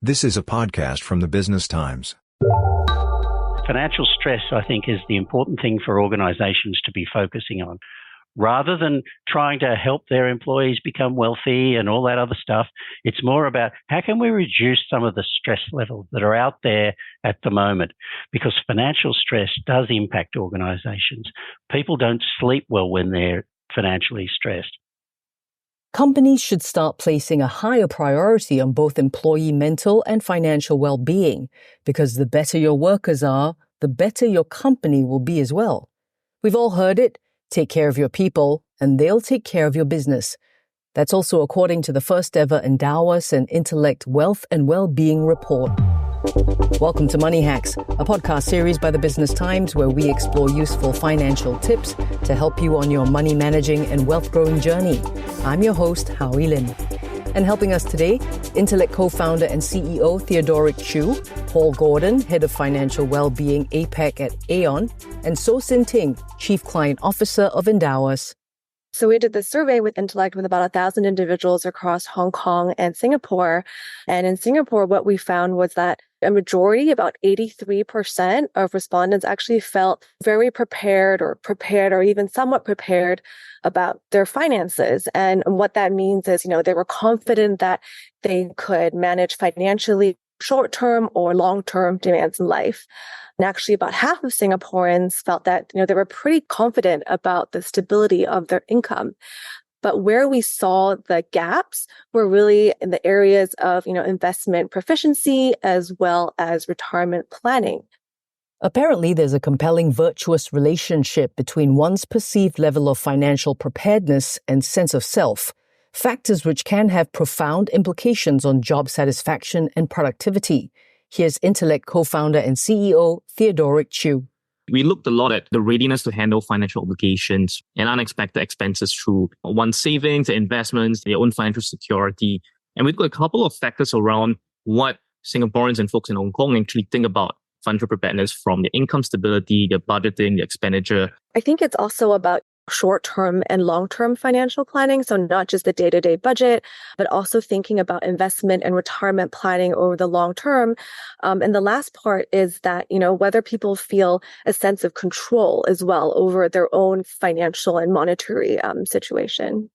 This is a podcast from the Business Times. Financial stress, I think, is the important thing for organizations to be focusing on. Rather than trying to help their employees become wealthy and all that other stuff, it's more about how can we reduce some of the stress levels that are out there at the moment? Because financial stress does impact organizations. People don't sleep well when they're financially stressed. Companies should start placing a higher priority on both employee mental and financial well-being, because the better your workers are, the better your company will be as well. We've all heard it. Take care of your people, and they'll take care of your business. That's also according to the first ever Endowus and Intellect Wealth and Well-being Report. Welcome to Money Hacks, a podcast series by the Business Times where we explore useful financial tips to help you on your money managing and wealth growing journey. I'm your host, Howie Lim. And helping us today, Intellect co-founder and CEO Theodoric Chew, Paul Gordon, Head of Financial Wellbeing APAC at Aon, and So Sin Ting, Chief Client Officer of Endowus. So we did this survey with Intellect with about 1,000 individuals across Hong Kong and Singapore. And in Singapore, what we found was that a majority, about 83% of respondents actually felt very prepared or even somewhat prepared about their finances. And what that means is, they were confident that they could manage financially short-term or long-term demands in life. And actually about half of Singaporeans felt that, they were pretty confident about the stability of their income. But where we saw the gaps were really in the areas of, investment proficiency as well as retirement planning. Apparently, there's a compelling virtuous relationship between one's perceived level of financial preparedness and sense of self, factors which can have profound implications on job satisfaction and productivity. Here's Intellect co-founder and CEO Theodoric Chew. We looked a lot at the readiness to handle financial obligations and unexpected expenses through one's savings, investments, their own financial security. And we looked at a couple of factors around what Singaporeans and folks in Hong Kong actually think about financial preparedness, from the income stability, the budgeting, the expenditure. I think it's also about short-term and long-term financial planning. So not just the day-to-day budget, but also thinking about investment and retirement planning over the long term. And the last part is that, whether people feel a sense of control as well over their own financial and monetary situation.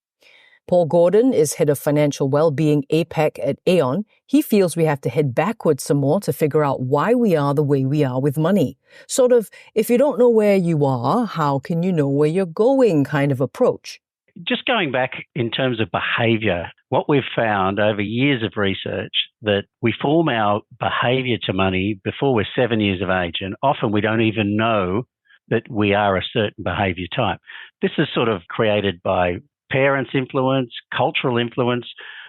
Paul Gordon is Head of Financial Wellbeing APAC at Aon. He feels we have to head backwards some more to figure out why we are the way we are with money. Sort of, if you don't know where you are, how can you know where you're going kind of approach. Just going back in terms of behavior, what we've found over years of research that we form our behavior to money before we're 7 years of age, and often we don't even know that we are a certain behavior type. This is sort of created by parents' influence, cultural influence,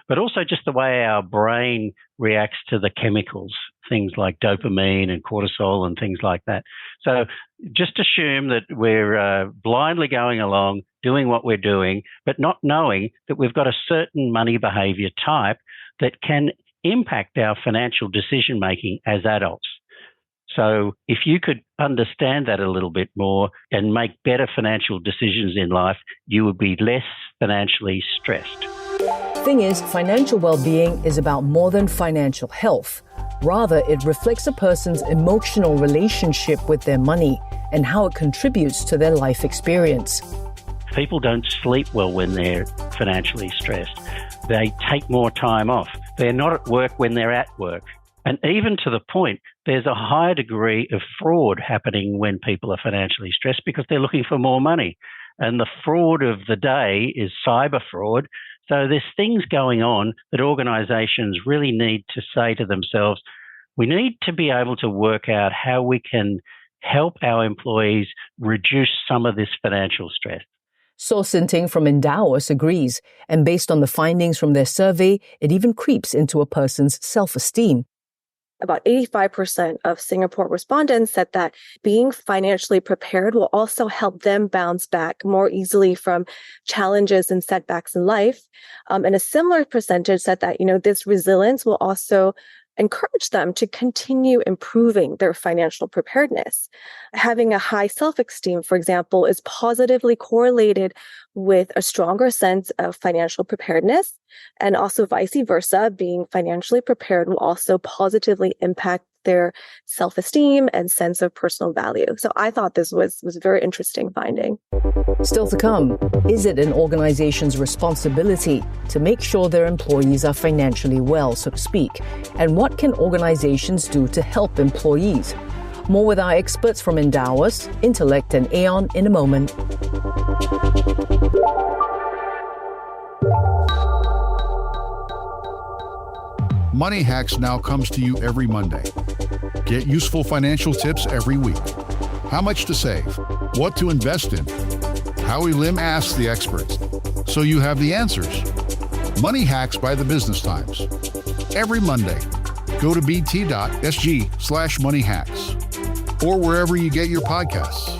but also just the way our brain reacts to the chemicals, things like dopamine and cortisol and things like that. So just assume that we're blindly going along, doing what we're doing, but not knowing that we've got a certain money behavior type that can impact our financial decision-making as adults. So if you could understand that a little bit more and make better financial decisions in life, you would be less financially stressed. Thing is, financial well-being is about more than financial health. Rather, it reflects a person's emotional relationship with their money and how it contributes to their life experience. People don't sleep well when they're financially stressed. They take more time off. They're not at work when they're at work. And even to the point, there's a higher degree of fraud happening when people are financially stressed because they're looking for more money. And the fraud of the day is cyber fraud. So there's things going on that organizations really need to say to themselves, we need to be able to work out how we can help our employees reduce some of this financial stress. So Sin Ting from Endowus agrees. And based on the findings from their survey, it even creeps into a person's self-esteem. About 85% of Singapore respondents said that being financially prepared will also help them bounce back more easily from challenges and setbacks in life. And a similar percentage said that, this resilience will also encourage them to continue improving their financial preparedness. Having a high self-esteem, for example, is positively correlated with a stronger sense of financial preparedness, and also vice versa. Being financially prepared will also positively impact their self-esteem and sense of personal value. So I thought this was a very interesting finding. Still to come, is it an organization's responsibility to make sure their employees are financially well, so to speak? And what can organizations do to help employees? More with our experts from Endowus, Intellect and Aon in a moment. Money Hacks now comes to you every Monday. Get useful financial tips every week. How much to save? What to invest in? Howie Lim asks the experts, so you have the answers. Money Hacks by the Business Times. Every Monday, go to bt.sg/moneyhacks or wherever you get your podcasts.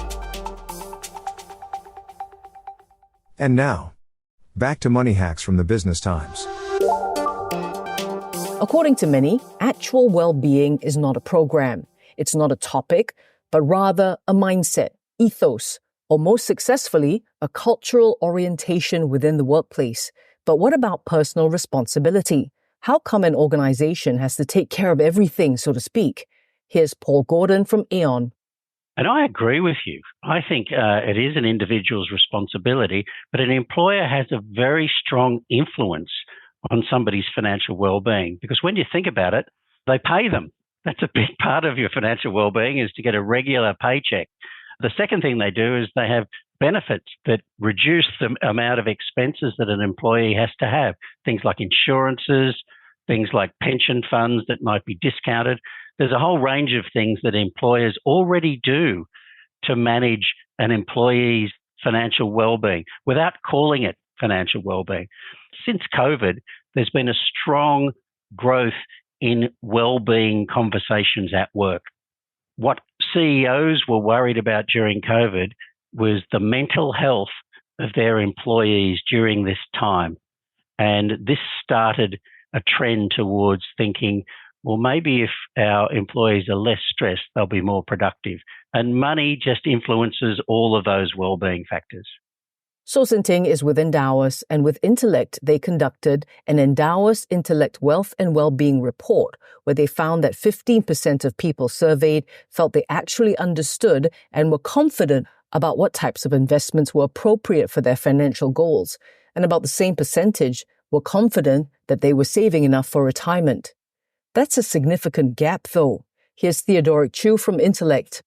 And now, back to Money Hacks from the Business Times. According to many, actual well-being is not a program. It's not a topic, but rather a mindset, ethos, or most successfully, a cultural orientation within the workplace. But what about personal responsibility? How come an organization has to take care of everything, so to speak? Here's Paul Gordon from Aon. And I agree with you. I think it is an individual's responsibility, but an employer has a very strong influence on somebody's financial well-being. Because when you think about it, they pay them. That's a big part of your financial well-being, is to get a regular paycheck. The second thing they do is they have benefits that reduce the amount of expenses that an employee has to have. Things like insurances, things like pension funds that might be discounted. There's a whole range of things that employers already do to manage an employee's financial well-being without calling it financial well-being. Since COVID, there's been a strong growth in well-being conversations at work. What CEOs were worried about during COVID was the mental health of their employees during this time. And this started a trend towards thinking, well, maybe if our employees are less stressed, they'll be more productive. And money just influences all of those well-being factors. So Sin Ting is with Endowus, and with Intellect, they conducted an Endowus Intellect Wealth and Wellbeing report, where they found that 15% of people surveyed felt they actually understood and were confident about what types of investments were appropriate for their financial goals, and about the same percentage were confident that they were saving enough for retirement. That's a significant gap, though. Here's Theodoric Chew from Intellect.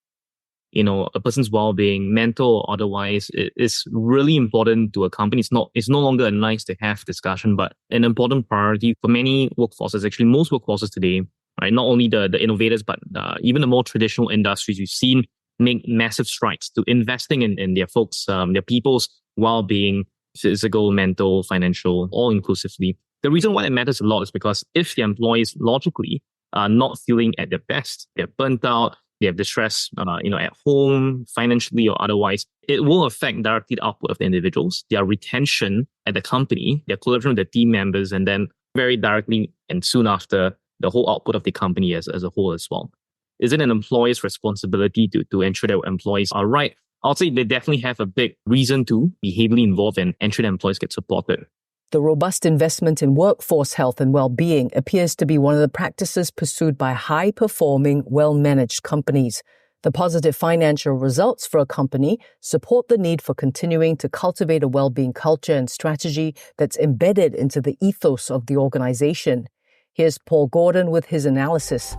A person's well-being, mental or otherwise, is really important to a company. It's no longer a nice to have discussion, but an important priority for many workforces, actually most workforces today, right? Not only the innovators, but even the more traditional industries we've seen make massive strides to investing in their folks, their people's well-being, physical, mental, financial, all inclusively. The reason why it matters a lot is because if the employees logically are not feeling at their best, they're burnt out, they have distress, at home, financially or otherwise, it will affect directly the output of the individuals, their retention at the company, their collaboration with the team members, and then very directly and soon after, the whole output of the company as a whole as well. Is it an employer's responsibility to ensure that employees are right? I'll say they definitely have a big reason to be heavily involved and ensure that employees get supported. The robust investment in workforce health and well-being appears to be one of the practices pursued by high-performing, well-managed companies. The positive financial results for a company support the need for continuing to cultivate a well-being culture and strategy that's embedded into the ethos of the organization. Here's Paul Gordon with his analysis.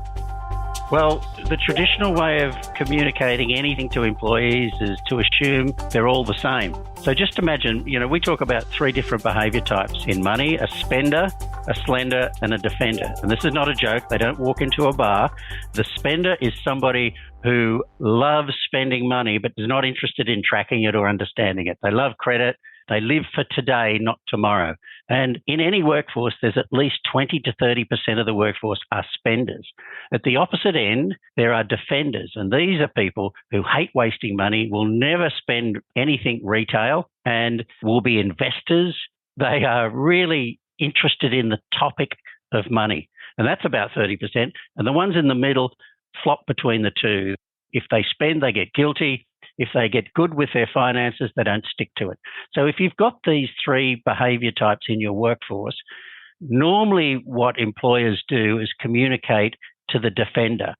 Well, the traditional way of communicating anything to employees is to assume they're all the same. So just imagine, we talk about three different behavior types in money: a spender, a slender, and a defender. And this is not a joke. They don't walk into a bar. The spender is somebody who loves spending money but is not interested in tracking it or understanding it. They love credit. They live for today, not tomorrow. And in any workforce, there's at least 20 to 30% of the workforce are spenders. At the opposite end, there are defenders. And these are people who hate wasting money, will never spend anything retail, and will be investors. They are really interested in the topic of money. and that's about 30%. And the ones in the middle flop between the two. If they spend, they get guilty. If they get good with their finances, they don't stick to it. So if you've got these three behavior types in your workforce, normally what employers do is communicate to the defender,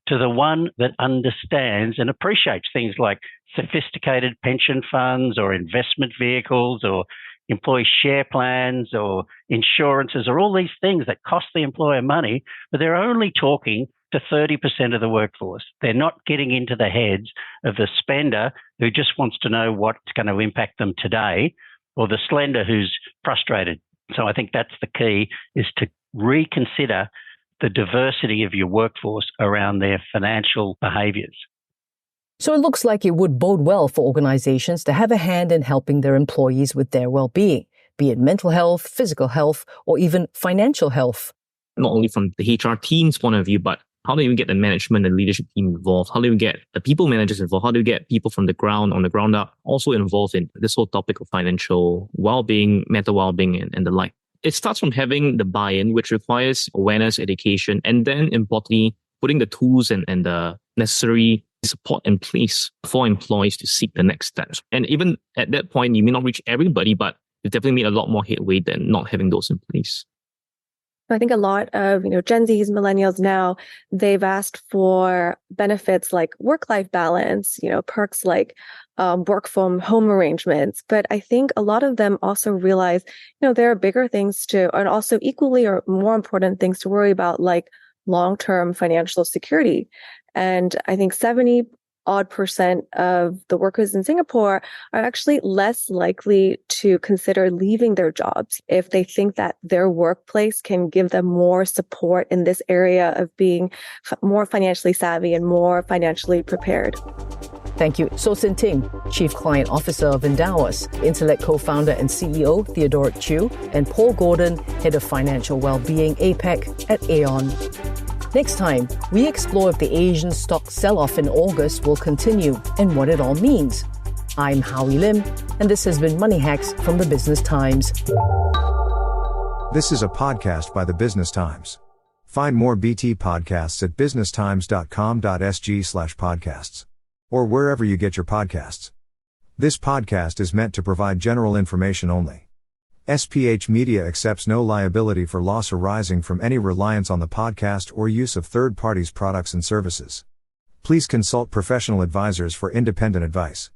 to the one that understands and appreciates things like sophisticated pension funds or investment vehicles or employee share plans or insurances or all these things that cost the employer money, but they're only talking to 30% of the workforce. They're not getting into the heads of the spender who just wants to know what's going to impact them today, or the slender who's frustrated. So I think that's the key, is to reconsider the diversity of your workforce around their financial behaviors. So it looks like it would bode well for organizations to have a hand in helping their employees with their well-being, be it mental health, physical health, or even financial health. Not only from the HR team's point of view, but how do we get the management and leadership team involved? How do we get the people managers involved? How do we get people from the ground, on the ground up, also involved in this whole topic of financial well-being, mental well-being, and the like? It starts from having the buy-in, which requires awareness, education, and then importantly, putting the tools and the necessary support in place for employees to seek the next steps. And even at that point, you may not reach everybody, but you've definitely made a lot more headway than not having those in place. I think a lot of, Gen Zs, millennials now, they've asked for benefits like work-life balance, perks like work from home arrangements. But I think a lot of them also realize, there are bigger things and also equally or more important things to worry about, like long-term financial security. And I think 70% of the workers in Singapore are actually less likely to consider leaving their jobs if they think that their workplace can give them more support in this area of being more financially savvy and more financially prepared. Thank you. So Sin Ting, Chief Client Officer of Endowus, Intellect co-founder and CEO Theodoric Chew, and Paul Gordon, Head of Financial Wellbeing APAC at Aon. Next time, we explore if the Asian stock sell-off in August will continue and what it all means. I'm Howie Lim, and this has been Money Hacks from the Business Times. This is a podcast by the Business Times. Find more BT podcasts at businesstimes.com.sg/podcasts or wherever you get your podcasts. This podcast is meant to provide general information only. SPH Media accepts no liability for loss arising from any reliance on the podcast or use of third parties' products and services. Please consult professional advisors for independent advice.